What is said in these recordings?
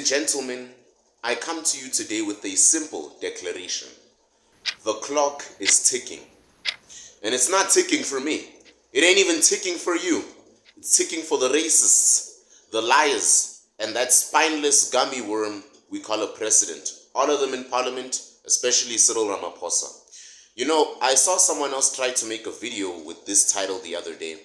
and gentlemen, I come to you today with a simple declaration. The clock is ticking. And it's not ticking for me. It ain't even ticking for you. It's ticking for the racists, the liars, and that spineless gummy worm we call a president. All of them in parliament, especially Cyril Ramaphosa. You know, I saw someone else try to make a video with this title the other day.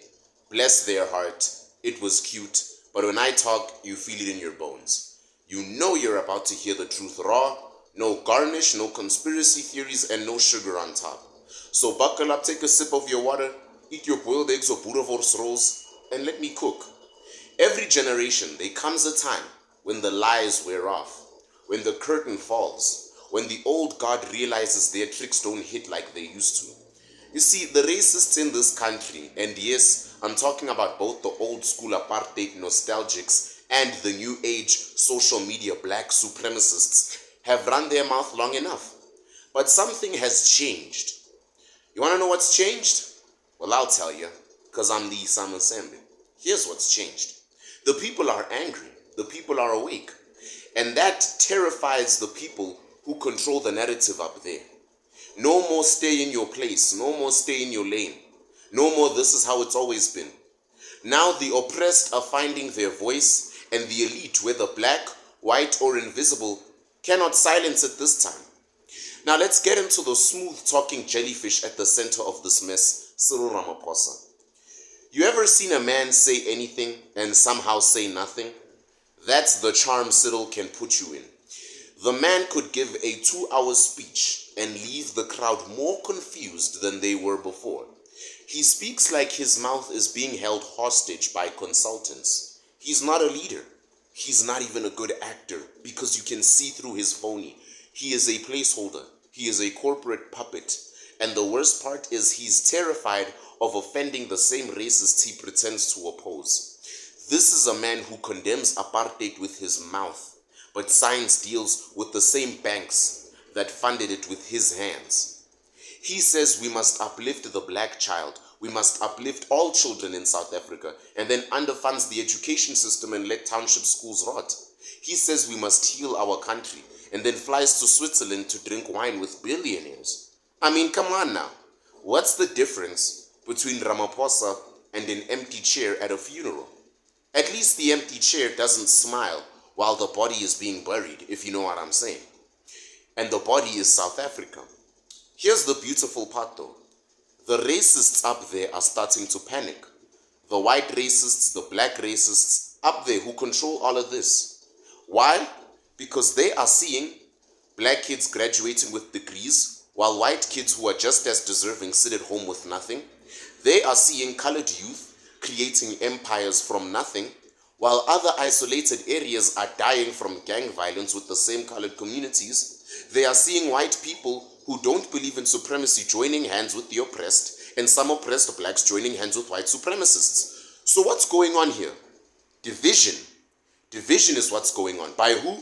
Bless their heart, it was cute, but when I talk, you feel it in your bones. You know you're about to hear the truth raw, no garnish, no conspiracy theories, and no sugar on top. So buckle up, take a sip of your water, eat your boiled eggs or boerewors rolls, and let me cook. Every generation, there comes a time when the lies wear off, when the curtain falls, when the old guard realizes their tricks don't hit like they used to. You see, the racists in this country, and yes, I'm talking about both the old school apartheid nostalgics and the new age social media black supremacists, have run their mouth long enough. But something has changed. You want to know what's changed? Well, I'll tell you, because I'm the Isam Assembly. Here's what's changed. The people are angry. The people are awake. And that terrifies the people who control the narrative up there. No more stay in your place. No more stay in your lane. No more this is how it's always been. Now the oppressed are finding their voice, and the elite, whether black, white, or invisible, cannot silence it this time. Now let's get into the smooth-talking jellyfish at the center of this mess, Cyril Ramaphosa. You ever seen a man say anything and somehow say nothing? That's the charm Cyril can put you in. The man could give a 2-hour speech and leave the crowd more confused than they were before. He speaks like his mouth is being held hostage by consultants. He's not a leader. He's not even a good actor because you can see through his phony. He is a placeholder. He is a corporate puppet. And the worst part is he's terrified of offending the same racists he pretends to oppose. This is a man who condemns apartheid with his mouth, but signs deals with the same banks that funded it with his hands. He says we must uplift the black child. We must uplift all children in South Africa, and then underfunds the education system and let township schools rot. He says we must heal our country, and then flies to Switzerland to drink wine with billionaires. I mean, come on now. What's the difference between Ramaphosa and an empty chair at a funeral? At least the empty chair doesn't smile while the body is being buried, if you know what I'm saying. And the body is South Africa. Here's the beautiful part though. The racists up there are starting to panic. The white racists, the black racists up there who control all of this. Why? Because they are seeing black kids graduating with degrees while white kids who are just as deserving sit at home with nothing. They are seeing colored youth creating empires from nothing, while other isolated areas are dying from gang violence with the same colored communities. They are seeing white people who don't believe in supremacy joining hands with the oppressed, and some oppressed blacks joining hands with white supremacists. So what's going on here? Division. Division is what's going on. By who?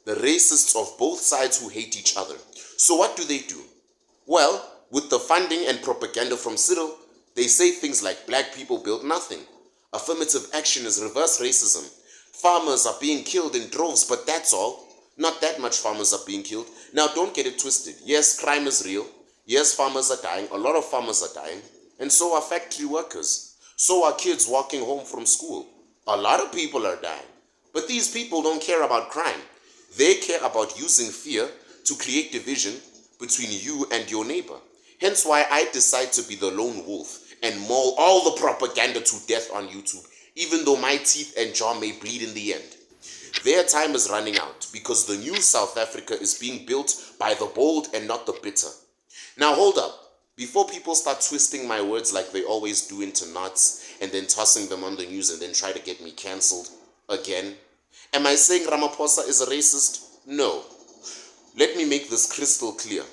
The racists of both sides who hate each other. So what do? Well, with the funding and propaganda from Cyril, they say things like black people build nothing. Affirmative action is reverse racism. Farmers are being killed in droves, but that's all. Not that much farmers are being killed. Now don't get it twisted. Yes, crime is real. Yes, farmers are dying. A lot of farmers are dying. And so are factory workers. So are kids walking home from school. A lot of people are dying. But these people don't care about crime. They care about using fear to create division between you and your neighbor. Hence why I decide to be the lone wolf and maul all the propaganda to death on YouTube, even though my teeth and jaw may bleed in the end. Their time is running out because the new South Africa is being built by the bold and not the bitter. Now hold up. Before people start twisting my words like they always do into knots and then tossing them on the news and then try to get me cancelled again. Am I saying Ramaphosa is a racist? No. Let me make this crystal clear.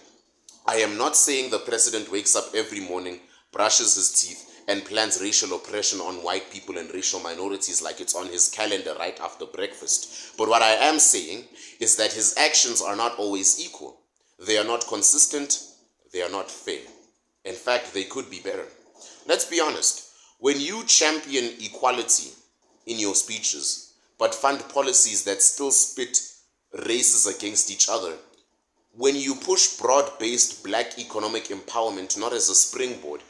I am not saying the president wakes up every morning, brushes his teeth, and plans racial oppression on white people and racial minorities like it's on his calendar right after breakfast. But what I am saying is that his actions are not always equal. They are not consistent. They are not fair. In fact, they could be better. Let's be honest. When you champion equality in your speeches, but fund policies that still spit races against each other. When you push broad-based black economic empowerment not as a springboard,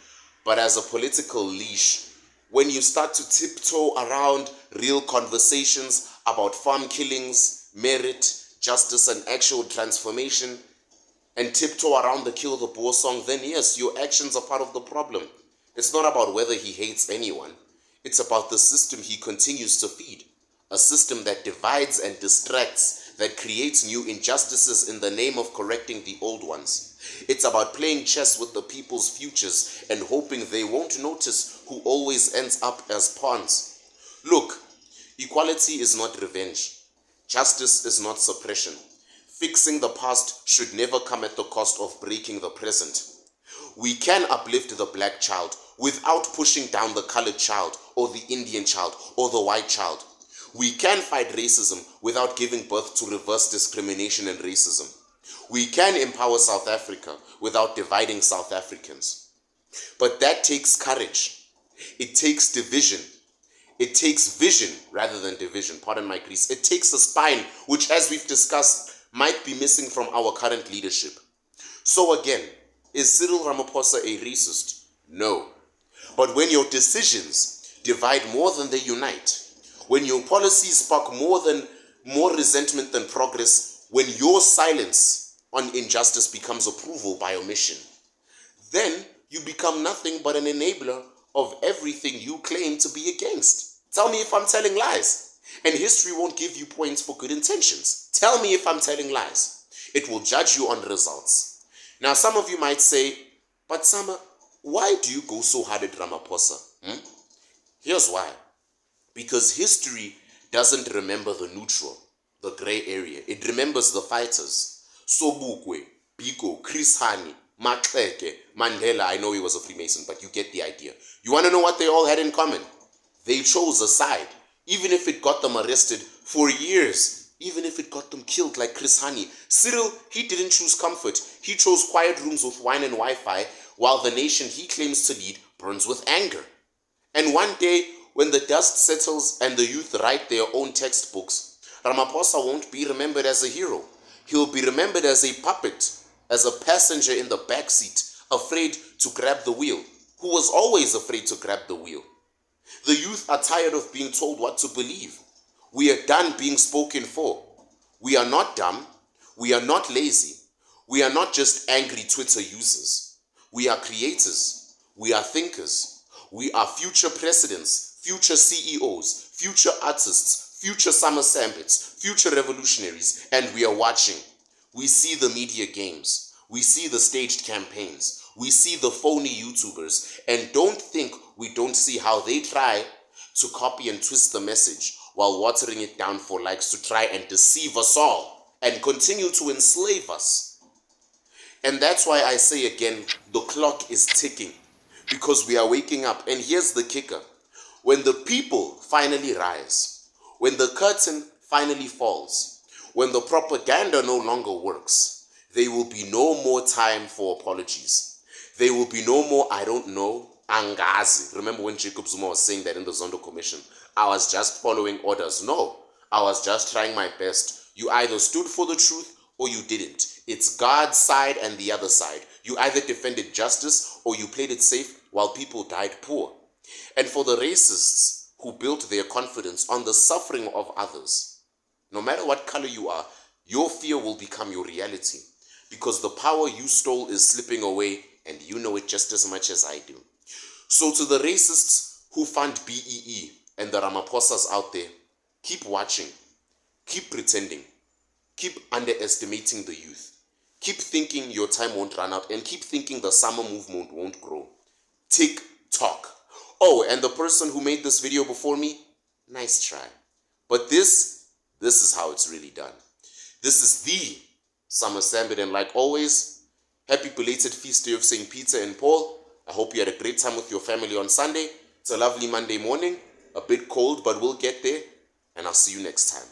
but as a political leash, when you start to tiptoe around real conversations about farm killings, merit, justice, and actual transformation, and tiptoe around the Kill the Boer song, then yes, your actions are part of the problem. It's not about whether he hates anyone. It's about the system he continues to feed. A system that divides and distracts, that creates new injustices in the name of correcting the old ones. It's about playing chess with the people's futures and hoping they won't notice who always ends up as pawns. Look, equality is not revenge. Justice is not suppression. Fixing the past should never come at the cost of breaking the present. We can uplift the black child without pushing down the colored child or the Indian child or the white child. We can fight racism without giving birth to reverse discrimination and racism. We can empower South Africa without dividing South Africans. But that takes courage. It takes division. It takes vision rather than division. Pardon my Greece. It takes a spine, which, as we've discussed, might be missing from our current leadership. So again, is Cyril Ramaphosa a racist? No. But when your decisions divide more than they unite, when your policies spark more resentment than progress, when your silence on injustice becomes approval by omission, then you become nothing but an enabler of everything you claim to be against. Tell me if I'm telling lies. And history won't give you points for good intentions. Tell me if I'm telling lies. It will judge you on results. Now, some of you might say, but Sama, why do you go so hard at Ramaphosa? Here's why. Because history doesn't remember the neutral, the gray area. It remembers the fighters. Sobukwe, Biko, Chris Hani, Maxeke, Mandela. I know he was a Freemason, but you get the idea. You want to know what they all had in common? They chose a side, even if it got them arrested for years, even if it got them killed like Chris Hani. Cyril, he didn't choose comfort. He chose quiet rooms with wine and Wi-Fi, while the nation he claims to lead burns with anger. And one day, when the dust settles and the youth write their own textbooks, Ramaphosa won't be remembered as a hero. He'll be remembered as a puppet, as a passenger in the backseat, afraid to grab the wheel, who was always afraid to grab the wheel. The youth are tired of being told what to believe. We are done being spoken for. We are not dumb. We are not lazy. We are not just angry Twitter users. We are creators. We are thinkers. We are future presidents, future CEOs, future artists, future summer sambits, future revolutionaries, and we are watching. We see the media games. We see the staged campaigns. We see the phony YouTubers, and don't think we don't see how they try to copy and twist the message while watering it down for likes to try and deceive us all and continue to enslave us. And that's why I say again, the clock is ticking because we are waking up. And here's the kicker. When the people finally rise, when the curtain finally falls, when the propaganda no longer works, there will be no more time for apologies. There will be no more, I don't know, angazi. Remember when Jacob Zuma was saying that in the Zondo Commission? I was just following orders. No, I was just trying my best. You either stood for the truth or you didn't. It's God's side and the other side. You either defended justice or you played it safe while people died poor. And for the racists who built their confidence on the suffering of others, no matter what color you are, your fear will become your reality because the power you stole is slipping away and you know it just as much as I do. So to the racists who fund BEE and the Ramaphosas out there, keep watching, keep pretending, keep underestimating the youth, keep thinking your time won't run out, and keep thinking the summer movement won't grow. Tick tock. Oh, and the person who made this video before me, nice try. But this is how it's really done. This is the Summer Sambit, and like always, happy belated feast day of St. Peter and Paul. I hope you had a great time with your family on Sunday. It's a lovely Monday morning, a bit cold, but we'll get there, and I'll see you next time.